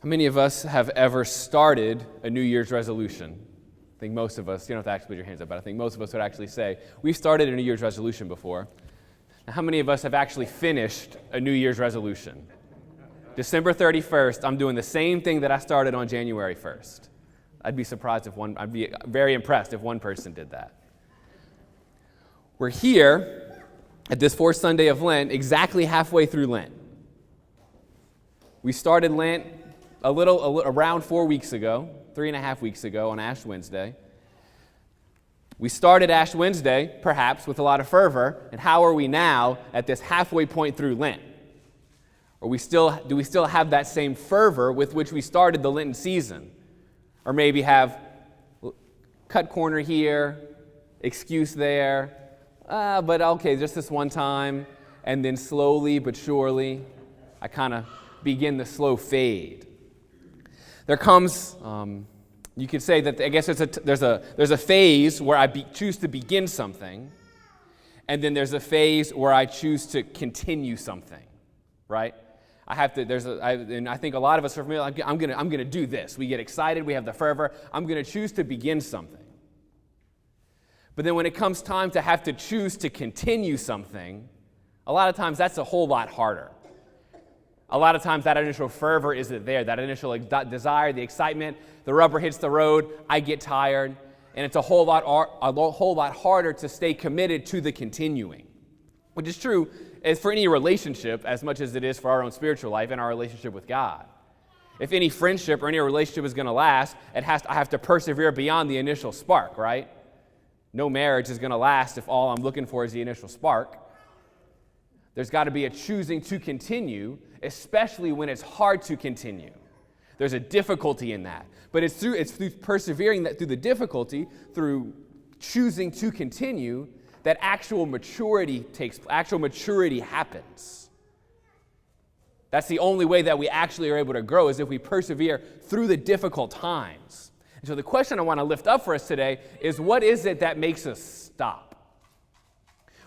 How many of us have ever started a New Year's resolution? I think most of us, you don't have to actually put your hands up, but I think most of us would actually say, we've started a New Year's resolution before. Now, how many of us have actually finished a New Year's resolution? December 31st, I'm doing the same thing that I started on January 1st. I'd be very impressed if one person did that. We're here at this fourth Sunday of Lent, exactly halfway through Lent. We started Lent around 4 weeks ago, 3.5 weeks ago on Ash Wednesday. We started Ash Wednesday, perhaps, with a lot of fervor, and how are we now at this halfway point through Lent? Do we still have that same fervor with which we started the Lenten season? Or maybe have cut corner here, excuse there, but okay, just this one time, and then slowly but surely, I kind of begin the slow fade. There comes, you could say that I guess there's a phase where I choose to begin something, and then there's a phase where I choose to continue something, right? And I think a lot of us are familiar. I'm gonna do this. We get excited. We have the fervor. I'm gonna choose to begin something. But then when it comes time to have to choose to continue something, a lot of times that's a whole lot harder. A lot of times that initial fervor isn't there. That initial desire, the excitement, the rubber hits the road. I get tired, and it's a whole lot harder to stay committed to the continuing, which is true as for any relationship as much as it is for our own spiritual life and our relationship with God. If any friendship or any relationship is going to last, I have to persevere beyond the initial spark, right? No marriage is going to last if all I'm looking for is the initial spark. There's got to be a choosing to continue, especially when it's hard to continue. There's a difficulty in that. But it's through persevering through the difficulty, through choosing to continue, that actual maturity happens. That's the only way that we actually are able to grow, is if we persevere through the difficult times. And so the question I want to lift up for us today is, what is it that makes us stop?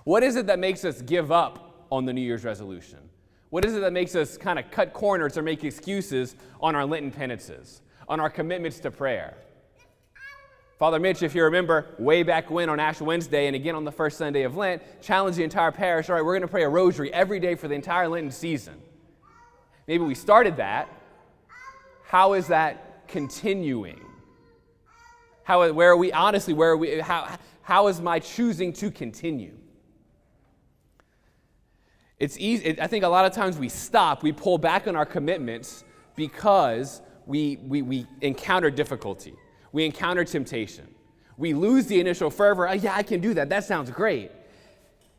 What is it that makes us give up on the New Year's resolution? What is it that makes us kind of cut corners or make excuses on our Lenten penances, on our commitments to prayer? Father Mitch, if you remember, way back when on Ash Wednesday and again on the first Sunday of Lent, challenged the entire parish, all right, we're going to pray a rosary every day for the entire Lenten season. Maybe we started that. How is that continuing? How is my choosing to continue? It's easy. I think a lot of times we pull back on our commitments because we encounter difficulty. We encounter temptation. We lose the initial fervor. Yeah, I can do that. That sounds great.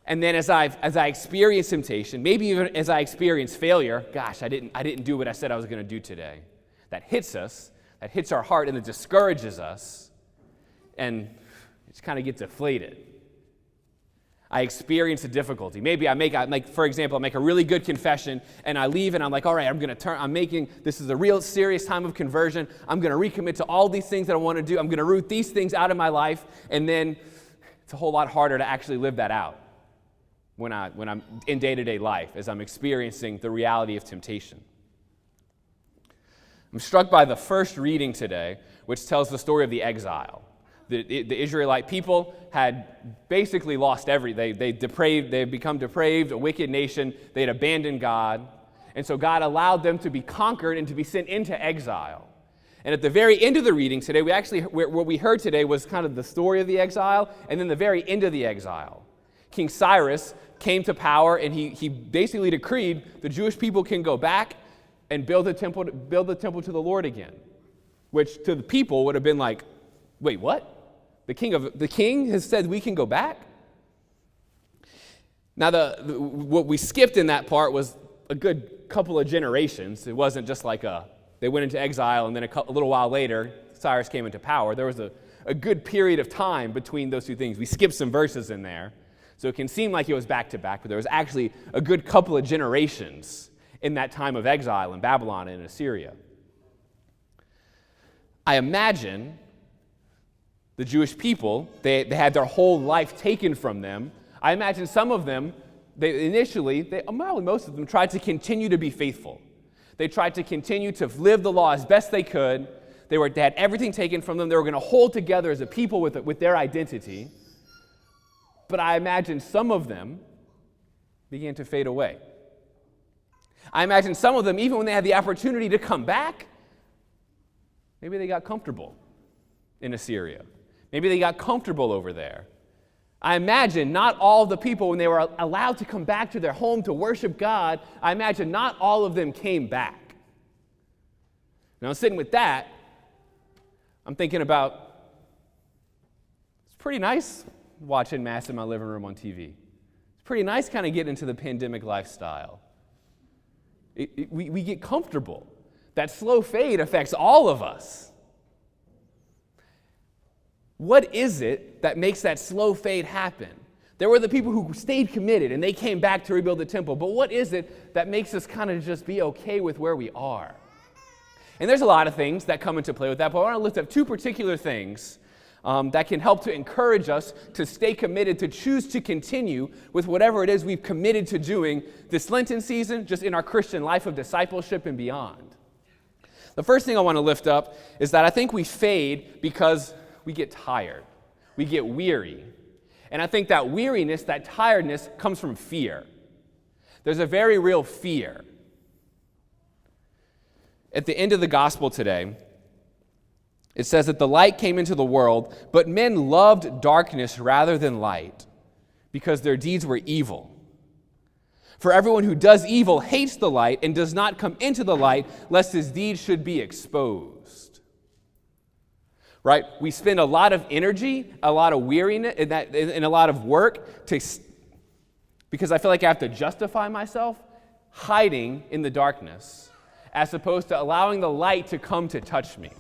And then as I experience temptation, maybe even as I experience failure, gosh, I didn't do what I said I was going to do today. That hits us. That hits our heart, and it discourages us, and it just kind of gets deflated. I experience a difficulty. Maybe I make a really good confession, and I leave, and I'm like, all right, this is a real serious time of conversion. I'm going to recommit to all these things that I want to do. I'm going to root these things out of my life, and then it's a whole lot harder to actually live that out when I'm in day-to-day life, as I'm experiencing the reality of temptation. I'm struck by the first reading today, which tells the story of the exile. The Israelite people had basically lost everything. They had become depraved, a wicked nation. They had abandoned God. And so God allowed them to be conquered and to be sent into exile. And at the very end of the reading today, what we heard today was kind of the story of the exile, and then the very end of the exile. King Cyrus came to power, and he basically decreed the Jewish people can go back and build the temple to the Lord again, which to the people would have been like, wait, what? The king has said we can go back? Now, what we skipped in that part was a good couple of generations. It wasn't just like they went into exile and then a little while later, Cyrus came into power. There was a good period of time between those two things. We skipped some verses in there, so it can seem like it was back to back, but there was actually a good couple of generations in that time of exile in Babylon and Assyria. I imagine the Jewish people, they had their whole life taken from them. I imagine some of them, most of them tried to continue to be faithful. They tried to continue to live the law as best they could. They had everything taken from them. They were going to hold together as a people with their identity. But I imagine some of them began to fade away. I imagine some of them, even when they had the opportunity to come back, maybe they got comfortable in Assyria. Maybe they got comfortable over there. I imagine not all the people, when they were allowed to come back to their home to worship God, I imagine not all of them came back. Now, sitting with that, I'm thinking about, it's pretty nice watching Mass in my living room on TV. It's pretty nice kind of getting into the pandemic lifestyle. We get comfortable. That slow fade affects all of us. What is it that makes that slow fade happen? There were the people who stayed committed and they came back to rebuild the temple. But what is it that makes us kind of just be okay with where we are? And there's a lot of things that come into play with that, but I want to lift up two particular things that can help to encourage us to stay committed, to choose to continue with whatever it is we've committed to doing this Lenten season, just in our Christian life of discipleship and beyond. The first thing I want to lift up is that I think we fade because we get tired. We get weary. And I think that weariness, that tiredness, comes from fear. There's a very real fear. At the end of the gospel today, it says that the light came into the world, but men loved darkness rather than light because their deeds were evil. For everyone who does evil hates the light and does not come into the light, lest his deeds should be exposed. Right? We spend a lot of energy, a lot of weariness, and a lot of work because I feel like I have to justify myself hiding in the darkness, as opposed to allowing the light to come to touch me.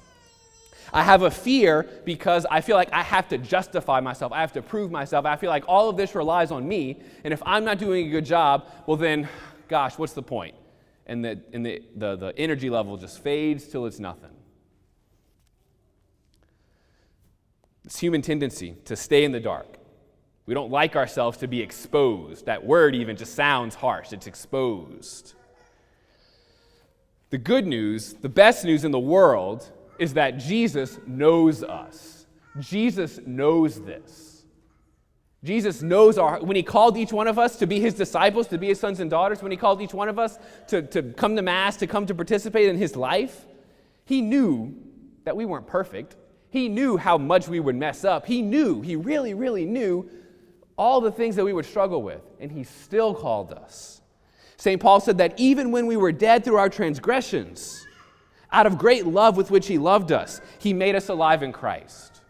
I have a fear because I feel like I have to justify myself. I have to prove myself. I feel like all of this relies on me, and if I'm not doing a good job, well then, gosh, what's the point? And the energy level just fades till it's nothing. It's human tendency to stay in the dark. We don't like ourselves to be exposed. That word even just sounds harsh. It's exposed. The good news, the best news in the world, is that Jesus knows us. Jesus knows this. Jesus knows when he called each one of us to be his disciples, to be his sons and daughters, when he called each one of us to come to Mass, to come to participate in his life, he knew that we weren't perfect. He knew how much we would mess up. He really, really knew all the things that we would struggle with, and he still called us. St. Paul said that even when we were dead through our transgressions, out of great love with which he loved us, he made us alive in Christ.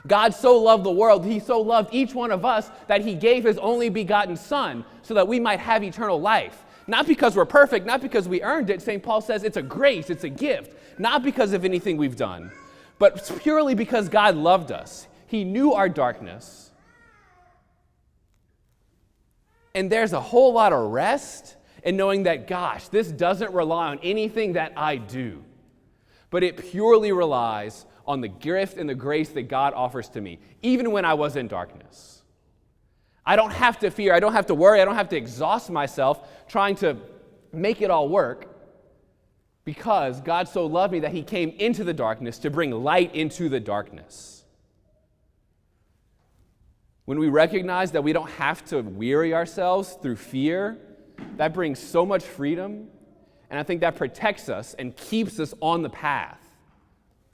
God so loved the world, he so loved each one of us that he gave his only begotten Son so that we might have eternal life. Not because we're perfect, not because we earned it. St. Paul says it's a grace, it's a gift, not because of anything we've done, but purely because God loved us. He knew our darkness. And there's a whole lot of rest in knowing that, gosh, this doesn't rely on anything that I do, but it purely relies on the gift and the grace that God offers to me, even when I was in darkness. I don't have to fear, I don't have to worry, I don't have to exhaust myself trying to make it all work, because God so loved me that he came into the darkness to bring light into the darkness. When we recognize that we don't have to weary ourselves through fear, that brings so much freedom, and I think that protects us and keeps us on the path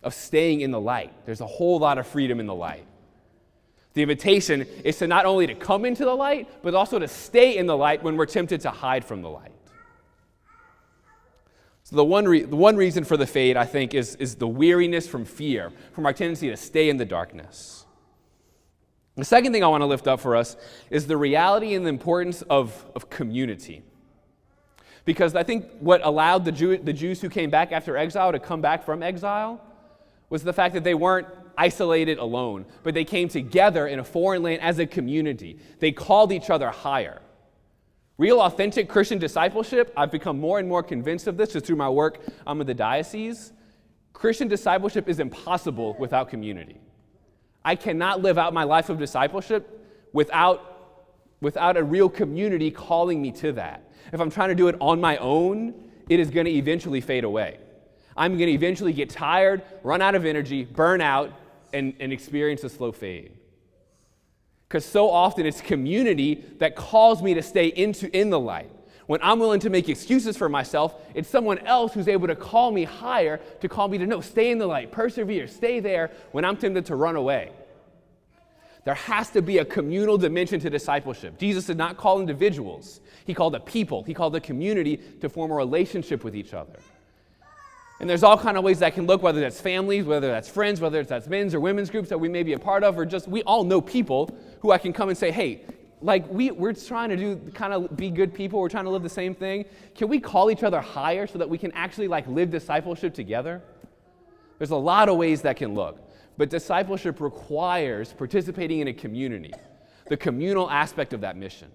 of staying in the light. There's a whole lot of freedom in the light. The invitation is to not only to come into the light, but also to stay in the light when we're tempted to hide from the light. So the one reason for the fade, I think, is the weariness from fear, from our tendency to stay in the darkness. The second thing I want to lift up for us is the reality and the importance of community. Because I think what allowed the Jews who came back after exile to come back from exile was the fact that they weren't isolated alone, but they came together in a foreign land as a community. They called each other higher. Real, authentic Christian discipleship, I've become more and more convinced of this just through my work in the diocese. Christian discipleship is impossible without community. I cannot live out my life of discipleship without a real community calling me to that. If I'm trying to do it on my own, it is going to eventually fade away. I'm going to eventually get tired, run out of energy, burn out, and experience a slow fade. Because so often it's community that calls me to stay in the light. When I'm willing to make excuses for myself, it's someone else who's able to call me higher, to call me to no, stay in the light, persevere, stay there when I'm tempted to run away. There has to be a communal dimension to discipleship. Jesus did not call individuals. He called a people. He called a community to form a relationship with each other. And there's all kind of ways that can look, whether that's families, whether that's friends, whether that's men's or women's groups that we may be a part of, or just we all know people who I can come and say, hey, like we're trying to do kind of be good people. We're trying to live the same thing. Can we call each other higher so that we can actually like live discipleship together? There's a lot of ways that can look. But discipleship requires participating in a community, the communal aspect of that mission.